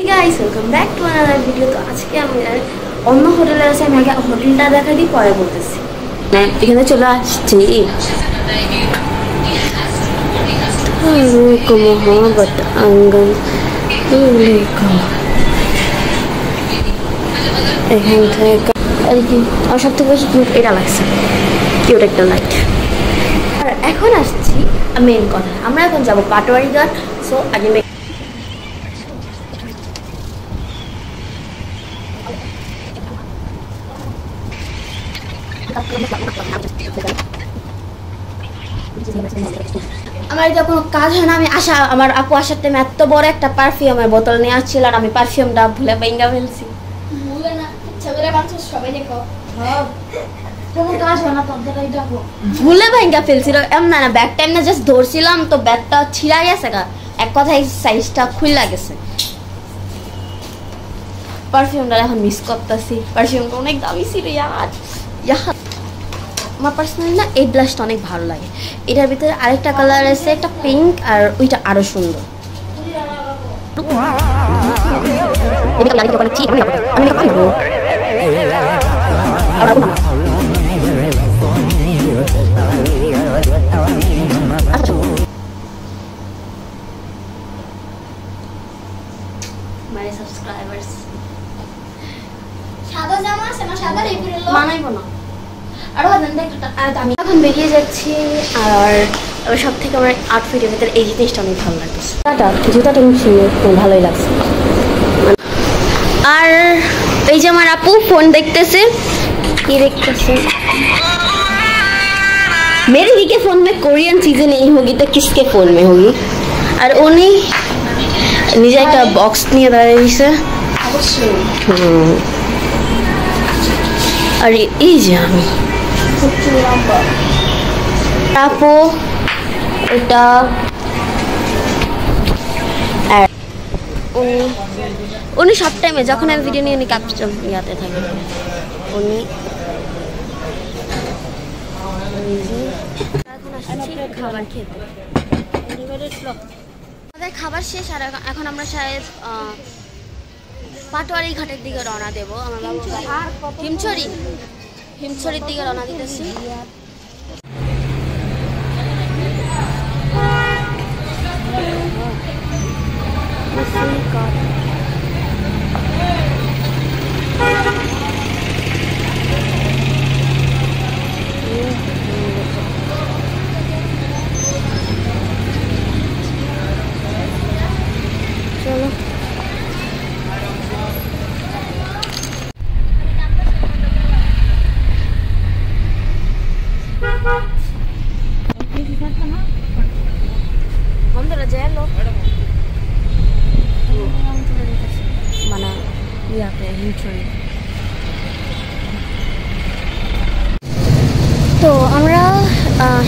guys, welcome back to another video. তো আজকে আমি অন্য হোটেলে আছি, আমি আগে হোটেলটা দেখা দিই পরে বলতেছি। এখানে চলে আসছি মোহাম্মদ আঙ্গন এখান থেকে আর কি আমার সব থেকে বেশি কিউট এটা লাগছে, কিউট একটা লাইট। আর এখন আসছি মেন কথা, আমরা এখন যাবো পাটোয়ারি ঘাট। সো আগে আমার যখন কাজ হয় না, আমি আমার আপু আসার টাইমে এত বড় একটা পারফিউমের বোতল নিয়ে আসছিল আর আমি পারফিউমটা ভুলে ভেঙ্গা ফেলছি। ভুলে ভেঙ্গা ফেলছিল এমন না, ব্যাগ টাইম না জাস্ট ধরছিলাম তো ব্যাগটা ছিঁড়া গেছে গা, এক কথায় সাইজটা খুলে গেছে। পারফিউমটা এখন মিস করতেছি, পারফিউমটা অনেক দামি ছিল। আমার পার্সোনালি না এই ব্লাশটা অনেক ভালো লাগে। এটার ভিতরে আরেকটা কালার আছে, একটা পিঙ্ক, আর ওইটা আরো সুন্দর। My subscribers সাদা জামা আছে না, সাদা রিপিল মানাইবো না। আর আমি এখন বেরিয়ে যাচ্ছি, আর সব থেকে আমার আউটফিটের ভিতরে এই জিনিসটা অনেক ভালো লাগছে। জুতাটা ভালোই লাগছে। আর এই যে আমার আপু ফোন দেখতেছে। কি দেখতেছে? मेरे ही के फोन में कोरियन चीजें नहीं होगी तो किसके फोन में होगी। और उन्हीं নিজে একটা বক্স নিয়ে দাঁড়িয়েছে। আর এই যে আমি আপু এটা উনি সব টাইমে যখন আমি ভিডিও নিয়ে উনি ক্যাপচার ইয়াতে থাকে। উনি এখন আসছি খাবার খেতে। আমাদের খাবার শেষ, আর এখন আমরা শায়দ পাটোয়ারি ঘাটের দিকে রওনা দেবো। আমরা ভাবছি হিমছড়ির দিকে রওনা দিতেছি। চলো মানে তো আমরা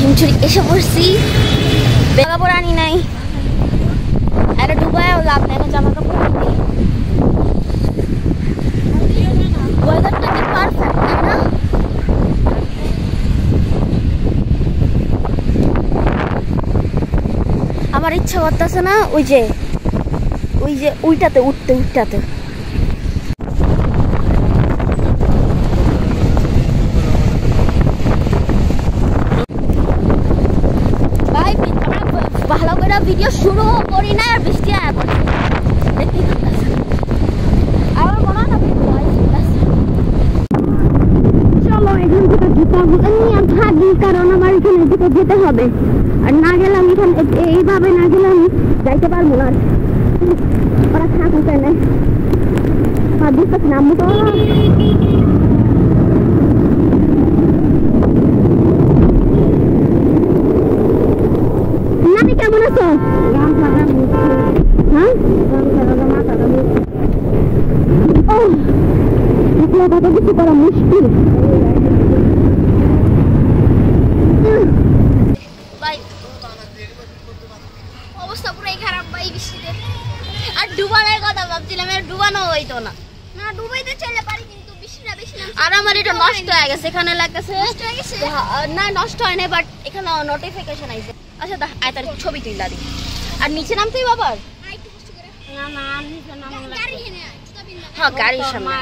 হিমছড়ি এসে পড়ছি। জামা কাপড় আনি নাই, একটা ডুবায়ও লাভ নেই, এখন জামা কাপড় আনি। ওয়েদারটা কি পারফেক্ট, তাই না? আমার ইচ্ছা করতেছে না ওই যে ওইটাতে উঠতে। ভালো করে ভিডিও শুরু করি না আর বৃষ্টি আয়া পড়ছে। আমার মনে হয় চলো এখান থেকে জুতাগুলো নিয়ে আর ভাগি, কারণ আমার এখানে দিকে যেতে হবে। আর না গেলে আমি এখানে এইভাবে না গেলে আমি যাইতে পারবো না। ওরা থাকুক এনে আর বুঝতে নামবো তো। নানি কেমন আছো? হ্যাঁ কত কিছু করা মুশকিল। অবস্থা পুরাই খারাপ ভাই বৃষ্টিতে। আর ডুবানোর কথা ভাবছিলাম, আর ডুবানো হইতো না। ডুবাইতে চলে পারি, কিন্তু বৃষ্টিটা বেশি না। আর আমার এটা নষ্ট হয়ে গেছে, এখানে লাগতেছে না, নষ্ট হয় না, বাট এখানে নোটিফিকেশন আইছে। আচ্ছা আয় তার ছবি তুইলা দি। আর নিচে নামতেই বাবার না না নিচে নামা লাগবে। হ্যাঁ গাড়ির সামনে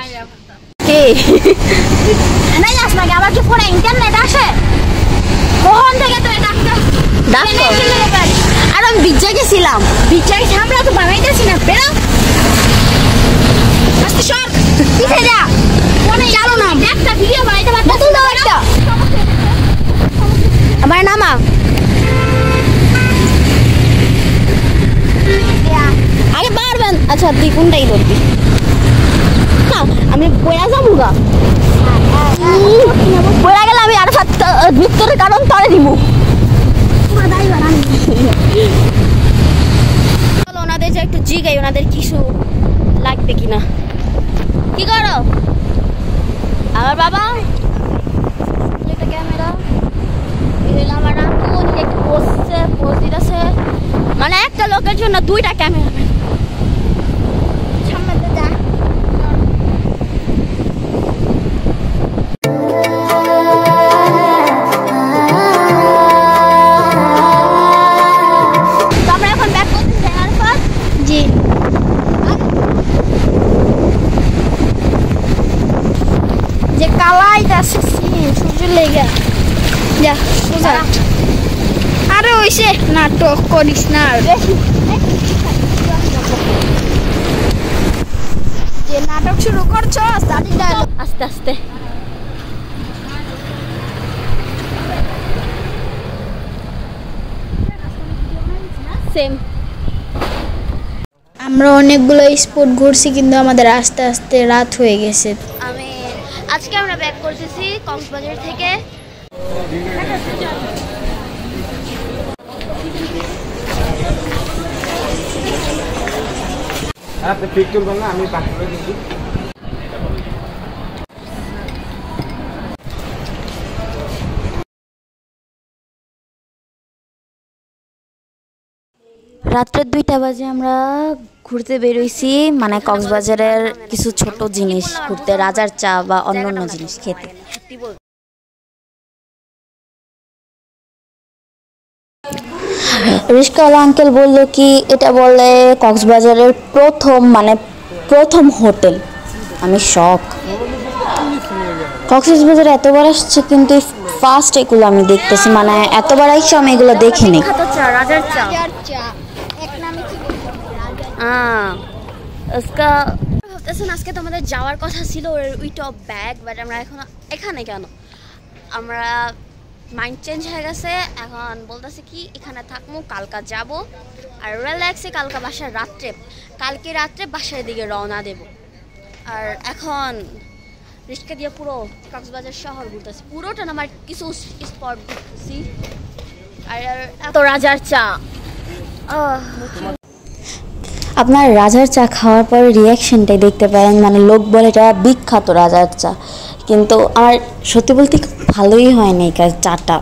কে নাই যাস নাকি আমার কি ফোনে ইন্টারনেট আসে কখন থেকে তো ডাক্তার আর আমি বিজ্জা গেছিলাম বিজ্জা আমরা তো বানাইতেছি না বেরো আস্তে সর পিছে যা ফোনে চালো না একটা ভিডিও বানাইতে পারবো বোতল দাও একটা আমার নামা আগে পারবেন আচ্ছা তুই কোনটাই ধরবি না আমি বয়া যাবো গা বয়া গেলে আমি আর ভিতরের কারণ তলে দিব চলো ওনাদের যে একটু জিগাই ওনাদের কিছু লাগবে কিনা কি করো আমার বাবা একটা ক্যামেরা আমার একটু বসছে পোজ দিতেছে মানে একটা লোকের জন্য দুইটা ক্যামেরা সামনে যা আরে ওইসে নাটক করিস না যে নাটক শুরু করছো আস্তে আস্তে সেম আমরা অনেকগুলো স্পট ঘুরছি কিন্তু আমাদের আস্তে আস্তে রাত হয়ে গেছে আজকে আমরা ব্যাক করতেছি কক্সবাজার থেকে আপনি পিক করবেন না আমি পাঠিয়ে দিচ্ছি রাত্রে 2টা বাজে আমরা ঘুরতে বেরোইছি মানে কক্সবাজারের কিছু ছোট জিনিস ঘুরতে রাজার চা বা অন্যান্য জিনিস খেতে রিস্কাওয়ালা আঙ্কেল বললো কি এটা বলে কক্সবাজারের প্রথম হোটেল আমি শক কক্সবাজারে এতবার আসছে কিন্তু ফার্স্ট এগুলো আমি দেখতেছি মানে এতবার আইসা আমি এগুলো দেখিনি রাজার চা এক নামে কি ভাবতেছেন আজকে তো আমাদের যাওয়ার কথা ছিল উইট অফ ব্যাগ বাট আমরা এখন এখানে কেন আমরা মাইন্ড চেঞ্জ হয়ে গেছে এখন বলতেছি কি এখানে থাকবো কালকা যাব আর রিল্যাক্সে কালকে রাত্রে বাসার দিকে রওনা দেব আর এখন রিস্কা দিয়ে পুরো কক্সবাজার শহর ঘুরতেছি পুরোটা না আমার কিছু স্পট ঘুরতেছি আর এত রাজার চা আপনার রাজার চা খাওয়ার পরে রিয়াকশনটাই দেখতে পারেন মানে লোক বলে এটা বিখ্যাত রাজার চা কিন্তু আমার সত্যি বলতে ভালোই হয়নি এই চাটা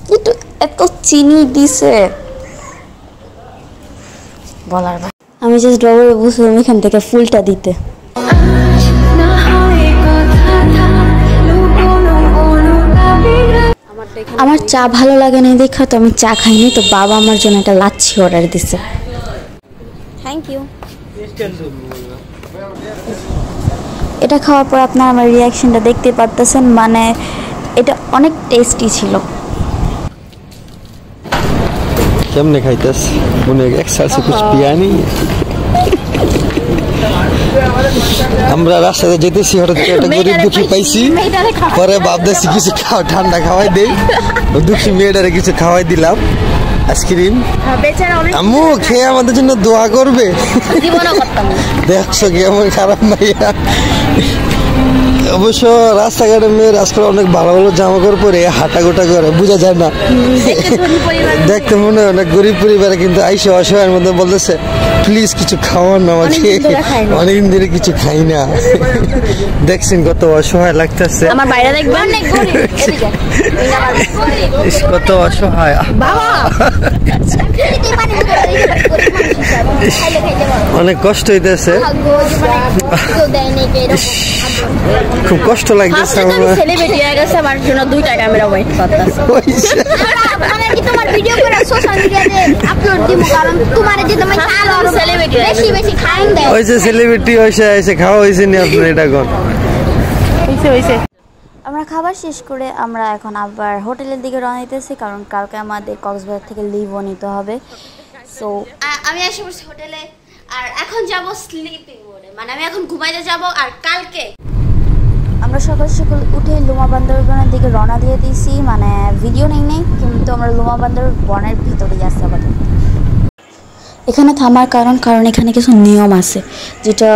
কিন্তু এত চিনি দিছে বলার আমি জাস্ট ডবল বুঝলাম এখান থেকে ফুলটা দিতে আমার চা ভালো লাগে না দেখা তো আমি চা খাইনি তো বাবা আমার জন্য একটা লাচ্ছি অর্ডার দিছে থ্যাংক ইউ এটা খাওয়ার পর আপনারা আমার রিয়াকশনটা দেখতে পারতেছেন মানে এটা অনেক টেস্টি ছিল কেমনে খাইতেছ মনে এক সাল সে কিছু পিয়া নেই আমরা রাস্তাতে যেতেছি হঠাৎ করে একটা গরিব দুঃখী পাইছি পরে ভাবতেছি কিছু ঠান্ডা খাওয়াই দেই দুঃখী মেয়েটারে কিছু খাওয়াই দিলাম আইসক্রিম আম্মু খেয়ে আমাদের জন্য দোয়া করবে দেখছো কি আমার খারাপ মাইয়া অবশ্য রাস্তাঘাটের মেয়ের আজকাল অনেক ভালো ভালো জামা কাপড় পরে হাঁটা গোটা করে বোঝা যায় না দেখতে মনে হয় অনেক গরিব পরিবারে কিন্তু আইসে অসহায়ের মধ্যে বলতেছে প্লিজ কিছু খাওয়ান না আমাকে অনেকদিন ধরে কিছু খাই না দেখছেন কত অসহায় লাগতেছে আমার বাইরে দেখবেন অনেক গরিব কত অসহায় অনেক কষ্ট হইতেছে খুব কষ্ট লাগতেছে আমি আমার সেলিব্রিটি হয়ে গেছে আমার জন্য 2টা ক্যামেরা ওয়েট করতেছে মানে কি তোমার ভিডিও করে সোশ্যাল মিডিয়াতে আপলোড দিব কারণ তোমার যে তুমি খালো সেলিব্রিটি বেশি বেশি খান দাও ওই যে সেলিব্রিটি হইছে এসে খাওয়া হইছে নি আপনি এটা কোন হইছে আমরা খাবার শেষ করে আমরা এখন আবার হোটেলের দিকে রওনা দিতেছি, কারণ কালকে আমাদের কক্সবাজার থেকে লিভও নিতে হবে। সো আমি এসে পড়ছি হোটেলে আর এখন যাব স্লিপিং মোডে, মানে আমি এখন ঘুমাইতে যাব। আর কালকে আমরা সকাল সকাল উঠে লুমা বান্দরবনের দিকে রওনা দিয়ে দিয়েছি, মানে ভিডিও নেই কিন্তু আমরা লুমা বান্দরবনের ভিতরেই আসতে পারি। এখানে থামার কারণ এখানে কিছু নিয়ম আছে যেটা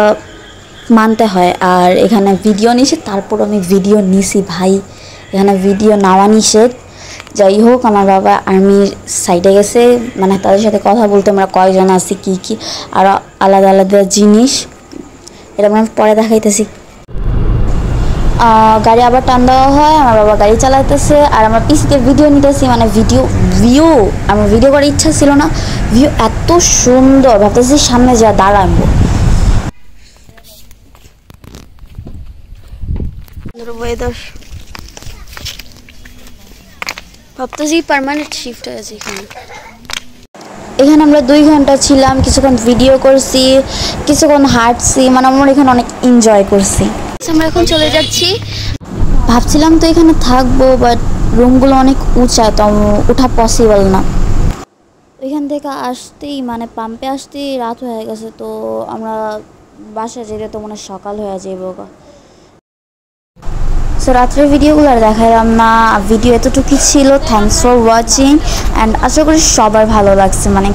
মানতে হয়, আর এখানে ভিডিও নিষেধ। তারপর আমি ভিডিও নিছি ভাই, এখানে ভিডিও নেওয়া নিষেধ। যাই হোক, আমার বাবা আর্মির সাইডে গেছে, মানে তাদের সাথে কথা বলতে আমরা কয়েকজন আছি, কি আর আলাদা আলাদা জিনিস, এটা আমরা পরে দেখাইতেছি। গাড়ি আবার টান দেওয়া হয়, আমার বাবা গাড়ি চালাইতেছে আর আমরা পিসিতে ভিডিও নিতেছি। মানে ভিউ আমার ভিডিও করার ইচ্ছা ছিল না, ভিউ এত সুন্দর, ভাবতেছি সামনে যা দাঁড়াবো। ওয়েদার ভাবতেছি পার্মানেন্ট শিফট হয়েছে এখানে আমরা 2 ঘন্টা ছিলাম, কিছুক্ষণ ভিডিও করছি, কিছুক্ষণ হাঁটছি, মানে আমরা এখানে অনেক এনজয় করছি। আমরা এখন চলে যাচ্ছি। ভাবছিলাম তো এখানে থাকবো, বাট রুমগুলো অনেক উঁচা, তো ওঠা পসিবল না। ওইখান থেকে আসতেই মানে পাম্পে আসতেই রাত হয়ে গেছে, তো আমরা বাসায় যেতে তো মনে সকাল হয়ে যাবো। সো রাত্রের ভিডিওগুলো আর দেখাইলাম না, ভিডিও এতটুকুই ছিল। থ্যাংকস ফর ওয়াচিং অ্যান্ড আশা করি সবার ভালো লাগছে। মানে